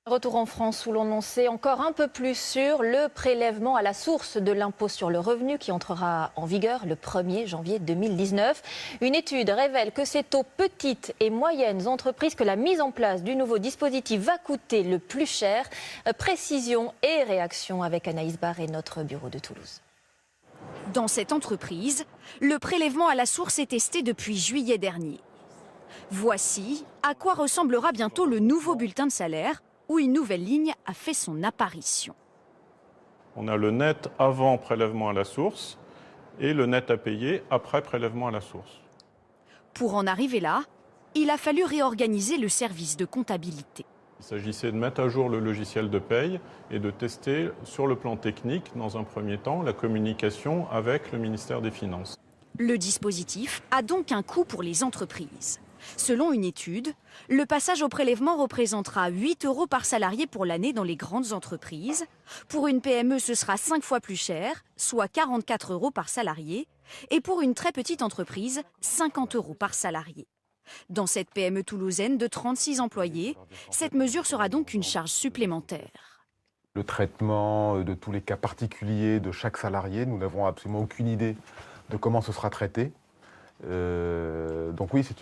Retour en France où l'on en sait encore un peu plus sur le prélèvement à la source de l'impôt sur le revenu qui entrera en vigueur le 1er janvier 2019. Une étude révèle que c'est aux petites et moyennes entreprises que la mise en place du nouveau dispositif va coûter le plus cher. Précision et réaction avec Anaïs Barre et notre bureau de Toulouse. Dans cette entreprise, le prélèvement à la source est testé depuis juillet dernier. Voici à quoi ressemblera bientôt le nouveau bulletin de salaire, où une nouvelle ligne a fait son apparition. On a le net avant prélèvement à la source et le net à payer après prélèvement à la source. Pour en arriver là, il a fallu réorganiser le service de comptabilité. Il s'agissait de mettre à jour le logiciel de paye et de tester sur le plan technique, dans un premier temps, la communication avec le ministère des Finances. Le dispositif a donc un coût pour les entreprises. Selon une étude, le passage au prélèvement représentera 8 € par salarié pour l'année dans les grandes entreprises. Pour une PME, ce sera 5 fois plus cher, soit 44 € par salarié. Et pour une très petite entreprise, 50 € par salarié. Dans cette PME toulousaine de 36 employés, cette mesure sera donc une charge supplémentaire. Le traitement de tous les cas particuliers de chaque salarié, nous n'avons absolument aucune idée de comment ce sera traité. Donc oui, c'est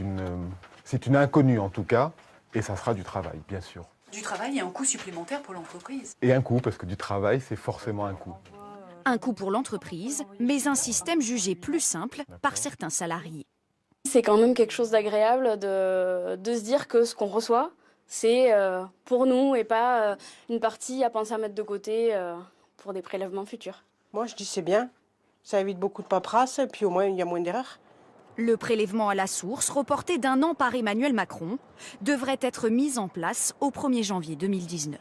une inconnue en tout cas, et ça sera du travail, bien sûr. Du travail et un coût supplémentaire pour l'entreprise. Et un coût, parce que du travail, c'est forcément un coût. Un coût pour l'entreprise, mais un système jugé plus simple par certains salariés. C'est quand même quelque chose d'agréable de se dire que ce qu'on reçoit, c'est pour nous et pas une partie à penser à mettre de côté pour des prélèvements futurs. Moi, je dis c'est bien. Ça évite beaucoup de paperasse et puis au moins, il y a moins d'erreurs. Le prélèvement à la source, reporté d'1 an par Emmanuel Macron, devrait être mis en place au 1er janvier 2019.